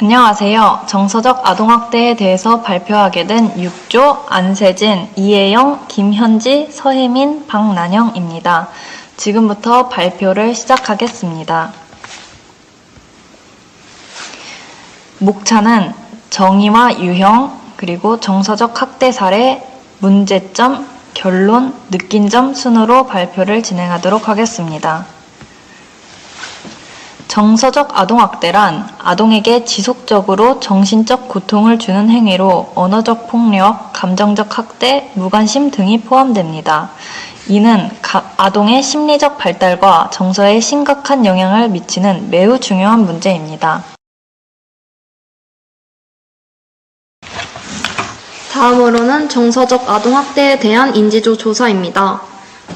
안녕하세요. 정서적 아동학대에 대해서 발표하게 된 6조 안세진, 이혜영, 김현지, 서혜민, 박난영입니다. 지금부터 발표를 시작하겠습니다. 목차는 정의와 유형, 그리고 정서적 학대 사례, 문제점, 결론, 느낀 점 순으로 발표를 진행하도록 하겠습니다. 정서적 아동학대란 아동에게 지속적으로 정신적 고통을 주는 행위로 언어적 폭력, 감정적 학대, 무관심 등이 포함됩니다. 이는 아동의 심리적 발달과 정서에 심각한 영향을 미치는 매우 중요한 문제입니다. 다음으로는 정서적 아동학대에 대한 인지도 조사입니다.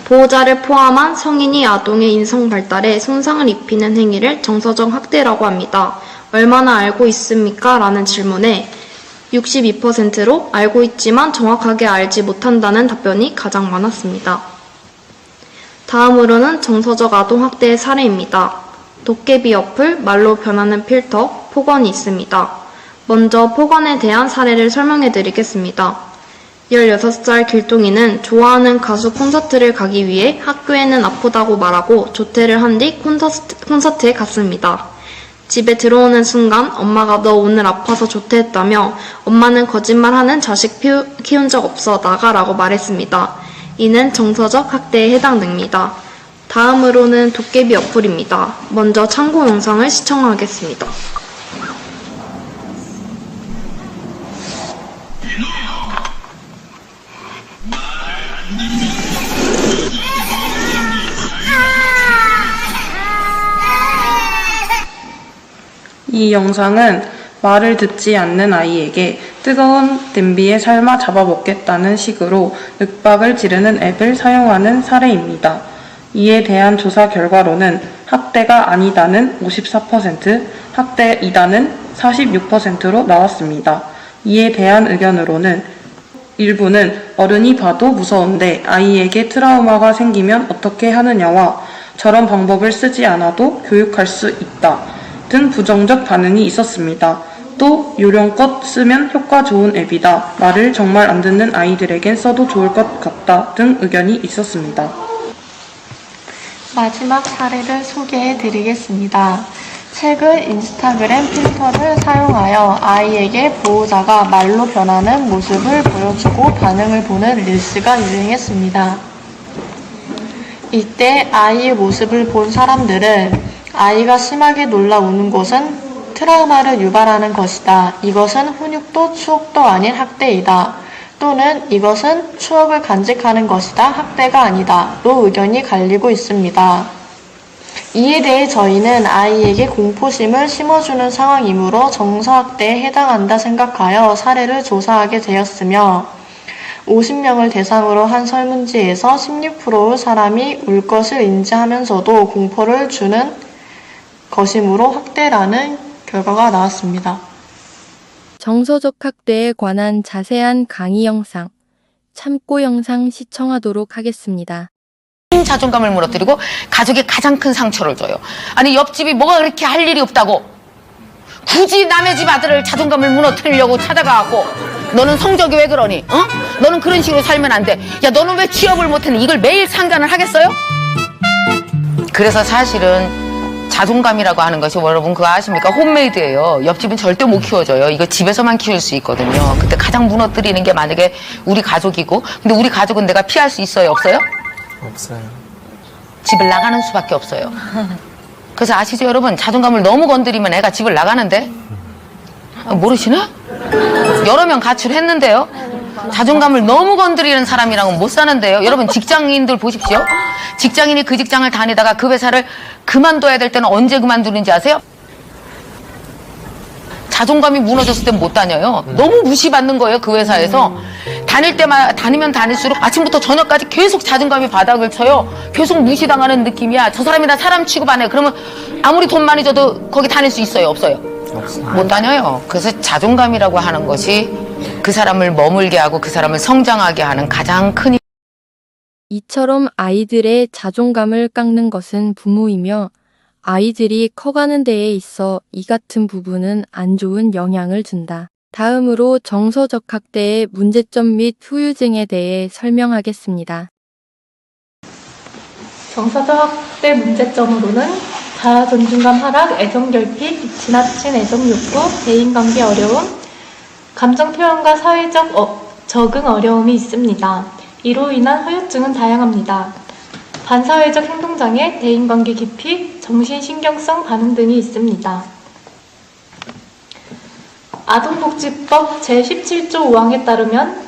보호자를 포함한 성인이 아동의 인성 발달에 손상을 입히는 행위를 정서적 학대라고 합니다. 얼마나 알고 있습니까? 라는 질문에 62%로 알고 있지만 정확하게 알지 못한다는 답변이 가장 많았습니다. 다음으로는 정서적 아동학대의 사례입니다. 도깨비 어플, 말로 변하는 필터, 폭언이 있습니다. 먼저 폭언에 대한 사례를 설명해 드리겠습니다. 16살 길동이는 좋아하는 가수 콘서트를 가기 위해 학교에는 아프다고 말하고 조퇴를 한 뒤 콘서트에 갔습니다. 집에 들어오는 순간 엄마가 너 오늘 아파서 조퇴했다며 엄마는 거짓말하는 자식 키운 적 없어 나가라고 말했습니다. 이는 정서적 학대에 해당됩니다. 다음으로는 도깨비 어플입니다. 먼저 참고 영상을 시청하겠습니다. 이 영상은 말을 듣지 않는 아이에게 뜨거운 냄비에 삶아 잡아먹겠다는 식으로 윽박을 지르는 앱을 사용하는 사례입니다. 이에 대한 조사 결과로는 학대가 아니다는 54%, 학대이다는 46%로 나왔습니다. 이에 대한 의견으로는 일부는 어른이 봐도 무서운데 아이에게 트라우마가 생기면 어떻게 하느냐와 저런 방법을 쓰지 않아도 교육할 수 있다 등 부정적 반응이 있었습니다. 또 요령껏 쓰면 효과 좋은 앱이다. 말을 정말 안 듣는 아이들에겐 써도 좋을 것 같다 등 의견이 있었습니다. 마지막 사례를 소개해 드리겠습니다. 최근 인스타그램 필터를 사용하여 아이에게 보호자가 말로 변하는 모습을 보여주고 반응을 보는 릴스가 유행했습니다. 이때 아이의 모습을 본 사람들은 아이가 심하게 놀라 우는 것은 트라우마를 유발하는 것이다. 이것은 훈육도 추억도 아닌 학대이다. 또는 이것은 추억을 간직하는 것이다. 학대가 아니다. 로 의견이 갈리고 있습니다. 이에 대해 저희는 아이에게 공포심을 심어주는 상황이므로 정서학대에 해당한다 생각하여 사례를 조사하게 되었으며 50명을 대상으로 한 설문지에서 16%의 사람이 울 것을 인지하면서도 공포를 주는 것이므로 학대라는 결과가 나왔습니다. 정서적 학대에 관한 자세한 강의 영상, 참고 영상 시청하도록 하겠습니다. 자존감을 무너뜨리고 가족에 가장 큰 상처를 줘요. 아니 옆집이 뭐가 그렇게 할 일이 없다고 굳이 남의 집 아들을 자존감을 무너뜨리려고 찾아가고 너는 성적이 왜 그러니? 어? 너는 그런 식으로 살면 안 돼. 야 너는 왜 취업을 못했니? 이걸 매일 상관을 하겠어요? 그래서 사실은 자존감이라고 하는 것이 여러분 그거 아십니까? 홈메이드예요. 옆집은 절대 못 키워줘요. 이거 집에서만 키울 수 있거든요. 그때 가장 무너뜨리는 게 만약에 우리 가족이고 근데 우리 가족은 내가 피할 수 있어요? 없어요? 없어요. 집을 나가는 수밖에 없어요. 그래서 아시죠 여러분? 자존감을 너무 건드리면 애가 집을 나가는데 모르시나? 여러 명 가출했는데요. 자존감을 너무 건드리는 사람이랑은 못 사는데요. 여러분 직장인들 보십시오. 직장인이 그 직장을 다니다가 그 회사를 그만둬야 될 때는 언제 그만두는지 아세요? 자존감이 무너졌을 땐 못 다녀요. 너무 무시받는 거예요 그 회사에서. 다니면 다닐수록 아침부터 저녁까지 계속 자존감이 바닥을 쳐요. 계속 무시당하는 느낌이야. 저 사람이 나 사람 취급 안 해. 그러면 아무리 돈 많이 줘도 거기 다닐 수 있어요? 없어요? 못 다녀요. 그래서 자존감이라고 하는 것이 그 사람을 머물게 하고 그 사람을 성장하게 하는 가장 큰 이처럼 아이들의 자존감을 깎는 것은 부모이며 아이들이 커가는 데에 있어 이 같은 부분은 안 좋은 영향을 준다. 다음으로 정서적 학대의 문제점 및 후유증에 대해 설명하겠습니다. 정서적 학대 문제점으로는 자아 존중감 하락, 애정 결핍, 지나친 애정 욕구, 대인관계 어려움, 감정 표현과 사회적 적응 어려움이 있습니다. 이로 인한 후유증은 다양합니다. 반사회적 행동장애, 대인관계 기피, 정신신경성 반응 등이 있습니다. 아동복지법 제17조 5항에 따르면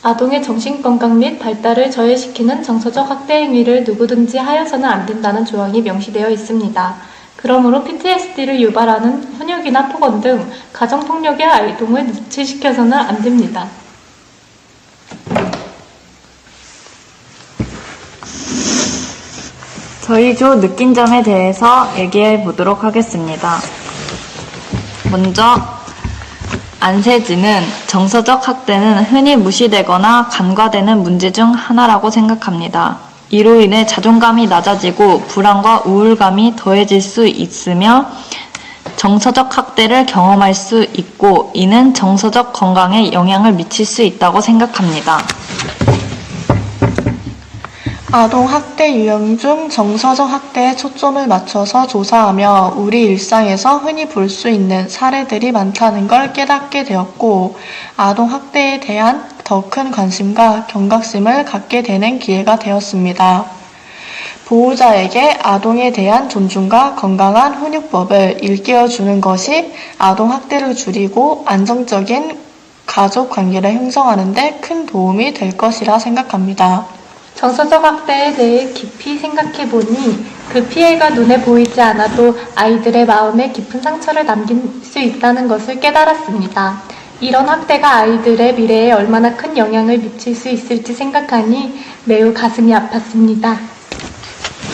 아동의 정신건강 및 발달을 저해시키는 정서적 학대 행위를 누구든지 하여서는 안 된다는 조항이 명시되어 있습니다. 그러므로 PTSD를 유발하는 훈육이나 폭언 등 가정폭력의 아동을 노출시켜서는 안 됩니다. 저희 조 느낀 점에 대해서 얘기해 보도록 하겠습니다. 먼저 안세진은 정서적 학대는 흔히 무시되거나 간과되는 문제 중 하나라고 생각합니다. 이로 인해 자존감이 낮아지고 불안과 우울감이 더해질 수 있으며 정서적 학대를 경험할 수 있고 이는 정서적 건강에 영향을 미칠 수 있다고 생각합니다. 아동 학대 유형 중 정서적 학대에 초점을 맞춰서 조사하며 우리 일상에서 흔히 볼 수 있는 사례들이 많다는 걸 깨닫게 되었고 아동 학대에 대한 더 큰 관심과 경각심을 갖게 되는 기회가 되었습니다. 보호자에게 아동에 대한 존중과 건강한 훈육법을 일깨워주는 것이 아동 학대를 줄이고 안정적인 가족 관계를 형성하는 데 큰 도움이 될 것이라 생각합니다. 정서적 학대에 대해 깊이 생각해보니 그 피해가 눈에 보이지 않아도 아이들의 마음에 깊은 상처를 남길 수 있다는 것을 깨달았습니다. 이런 학대가 아이들의 미래에 얼마나 큰 영향을 미칠 수 있을지 생각하니 매우 가슴이 아팠습니다.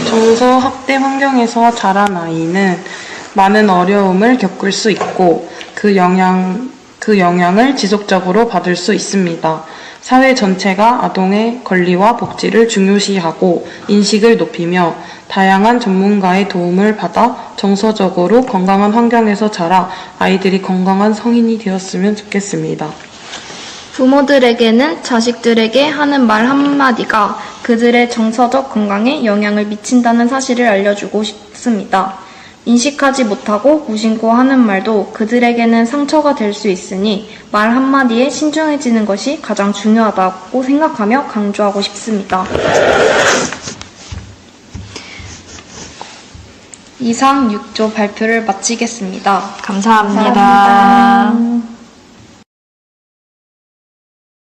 정서 학대 환경에서 자란 아이는 많은 어려움을 겪을 수 있고 그 영향을 지속적으로 받을 수 있습니다. 사회 전체가 아동의 권리와 복지를 중요시하고 인식을 높이며 다양한 전문가의 도움을 받아 정서적으로 건강한 환경에서 자라 아이들이 건강한 성인이 되었으면 좋겠습니다. 부모들에게는 자식들에게 하는 말 한마디가 그들의 정서적 건강에 영향을 미친다는 사실을 알려주고 싶습니다. 인식하지 못하고 무심코 하는 말도 그들에게는 상처가 될 수 있으니 말 한마디에 신중해지는 것이 가장 중요하다고 생각하며 강조하고 싶습니다. 이상 6조 발표를 마치겠습니다. 감사합니다. 감사합니다.